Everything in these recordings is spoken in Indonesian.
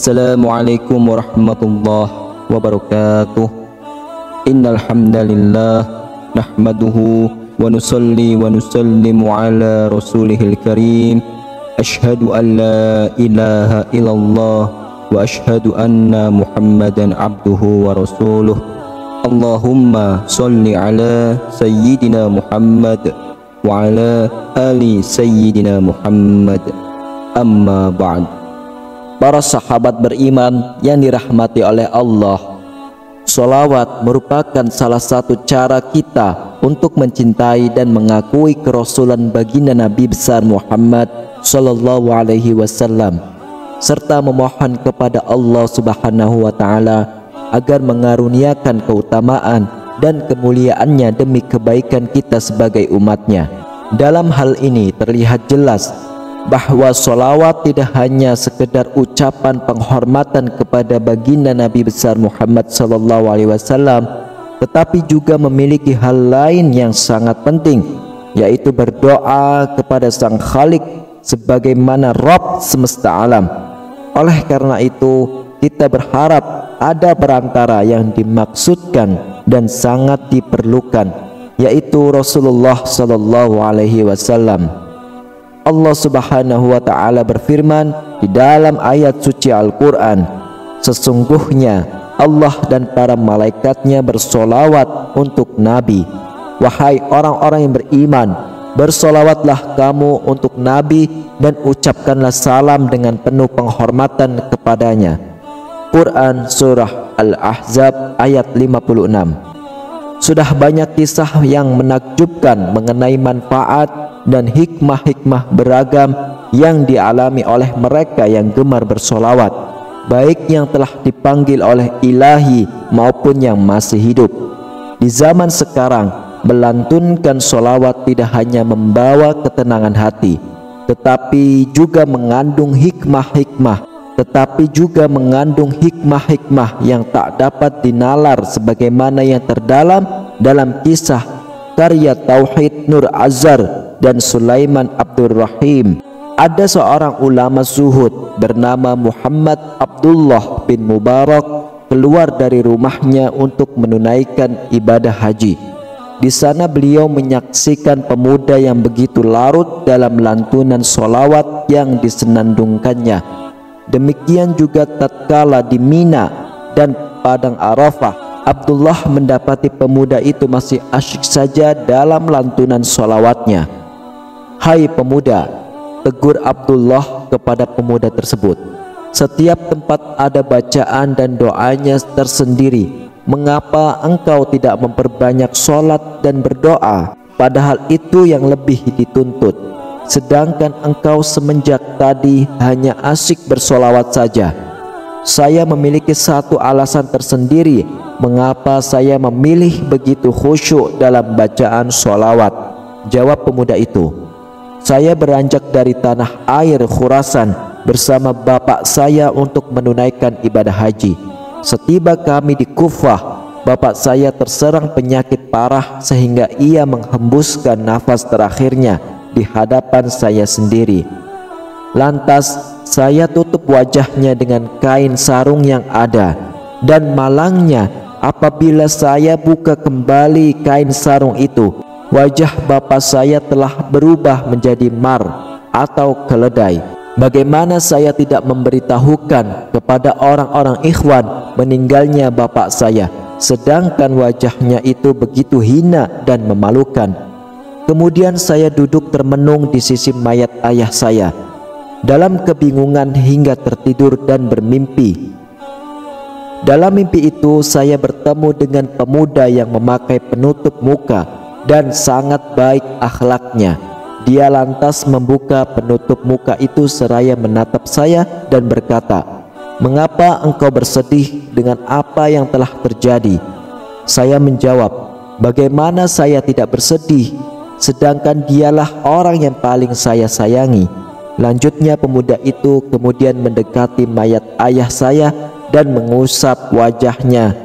Assalamualaikum warahmatullahi wabarakatuh. Innal hamdalillah nahmaduhu wa nusalli wa nusallimu ala rasulihil karim. Ashhadu an la ilaha illallah wa ashhadu anna Muhammadan abduhu wa rasuluh. Allahumma sholli ala sayyidina Muhammad wa ala ali sayyidina Muhammad. Amma ba'd. Para sahabat beriman yang dirahmati oleh Allah, sholawat merupakan salah satu cara kita untuk mencintai dan mengakui kerasulan baginda Nabi besar Muhammad sallallahu alaihi wasallam, serta memohon kepada Allah Subhanahu wa taala agar mengaruniakan keutamaan dan kemuliaannya demi kebaikan kita sebagai umatnya. Dalam hal ini terlihat jelas bahwa sholawat tidak hanya sekedar ucapan penghormatan kepada baginda Nabi besar Muhammad sallallahu alaihi wasallam, tetapi juga memiliki hal lain yang sangat penting, yaitu berdoa kepada Sang Khalik sebagaimana Rabb semesta alam. Oleh karena itu, kita berharap ada perantara yang dimaksudkan dan sangat diperlukan, yaitu Rasulullah sallallahu alaihi wasallam. Allah Subhanahu wa taala berfirman di dalam ayat suci Al-Qur'an, sesungguhnya Allah dan para malaikatnya bersolawat untuk Nabi. Wahai orang-orang yang beriman, bersolawatlah kamu untuk Nabi dan ucapkanlah salam dengan penuh penghormatan kepadanya. Quran Surah Al-Ahzab ayat 56. Sudah banyak kisah yang menakjubkan mengenai manfaat dan hikmah-hikmah beragam yang dialami oleh mereka yang gemar bersolawat, baik yang telah dipanggil oleh Ilahi maupun yang masih hidup. Di zaman sekarang, melantunkan solawat tidak hanya membawa ketenangan hati, tetapi juga mengandung hikmah-hikmah yang tak dapat dinalar, sebagaimana yang terdalam dalam kisah karya Tauhid Nur Azhar dan Sulaiman Abdurrahim. Ada seorang ulama zuhud bernama Muhammad Abdullah bin Mubarak keluar dari rumahnya untuk menunaikan ibadah haji. Di sana beliau menyaksikan pemuda yang begitu larut dalam lantunan solawat yang disenandungkannya. Demikian juga tatkala di Mina dan Padang Arafah, Abdullah mendapati pemuda itu masih asyik saja dalam lantunan solawatnya. Hai pemuda, tegur Abdullah kepada pemuda tersebut, setiap tempat ada bacaan dan doanya tersendiri. Mengapa engkau tidak memperbanyak sholat dan berdoa? Padahal itu yang lebih dituntut. Sedangkan engkau semenjak tadi hanya asyik bersolawat saja. Saya memiliki satu alasan tersendiri mengapa saya memilih begitu khusyuk dalam bacaan solawat. Jawab pemuda itu, saya beranjak dari tanah air Khurasan bersama bapak saya untuk menunaikan ibadah haji. Setiba kami di Kufah, bapak saya terserang penyakit parah sehingga ia menghembuskan nafas terakhirnya di hadapan saya sendiri. Lantas saya tutup wajahnya dengan kain sarung yang ada, dan malangnya apabila saya buka kembali kain sarung itu, wajah bapak saya telah berubah menjadi mar atau keledai. Bagaimana saya tidak memberitahukan kepada orang-orang ikhwan meninggalnya bapak saya, sedangkan wajahnya itu begitu hina dan memalukan. Kemudian saya duduk termenung di sisi mayat ayah saya dalam kebingungan hingga tertidur dan bermimpi. Dalam mimpi itu saya bertemu dengan pemuda yang memakai penutup muka dan sangat baik akhlaknya. Dia lantas membuka penutup muka itu seraya menatap saya dan berkata, "Mengapa engkau bersedih dengan apa yang telah terjadi?" Saya menjawab, "Bagaimana saya tidak bersedih, sedangkan dialah orang yang paling saya sayangi." Lanjutnya pemuda itu kemudian mendekati mayat ayah saya dan mengusap wajahnya.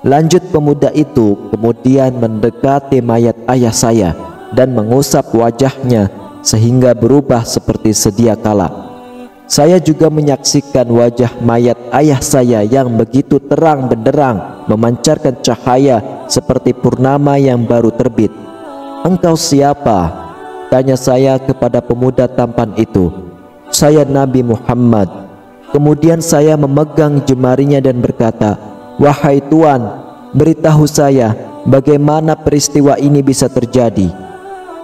Lanjut pemuda itu kemudian mendekati mayat ayah saya dan mengusap wajahnya sehingga berubah seperti sedia kala. Saya juga menyaksikan wajah mayat ayah saya yang begitu terang benderang, memancarkan cahaya seperti purnama yang baru terbit. "Engkau siapa?" tanya saya kepada pemuda tampan itu. "Saya Nabi Muhammad." Kemudian saya memegang jemarinya dan berkata, "Wahai Tuan, beritahu saya bagaimana peristiwa ini bisa terjadi."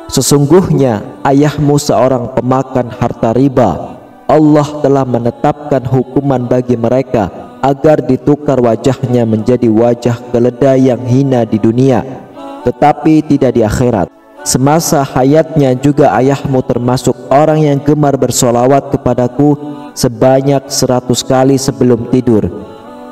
"Sesungguhnya ayahmu seorang pemakan harta riba. Allah telah menetapkan hukuman bagi mereka agar ditukar wajahnya menjadi wajah keledai yang hina di dunia, tetapi tidak di akhirat. Semasa hayatnya juga ayahmu termasuk orang yang gemar bersolawat kepadaku sebanyak 100 kali sebelum tidur.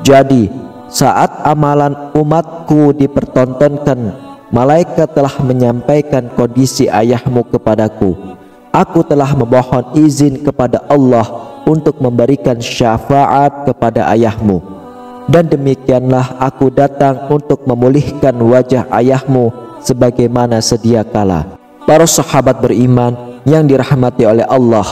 Jadi saat amalan umatku dipertontonkan, malaikat telah menyampaikan kondisi ayahmu kepadaku. Aku telah memohon izin kepada Allah untuk memberikan syafaat kepada ayahmu, dan demikianlah aku datang untuk memulihkan wajah ayahmu sebagaimana sedia kala." Para sahabat beriman yang dirahmati oleh Allah,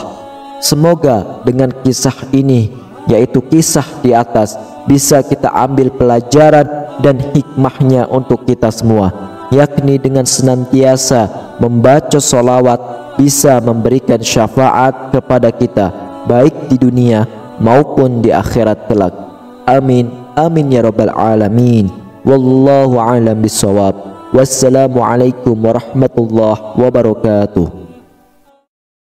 semoga dengan kisah ini, yaitu kisah di atas, bisa kita ambil pelajaran dan hikmahnya untuk kita semua, yakni dengan senantiasa membaca sholawat bisa memberikan syafaat kepada kita baik di dunia maupun di akhirat kelak. Amin amin ya rabbal alamin. Wallahu a'lam bissawab. Wassalamualaikum warahmatullahi wabarakatuh.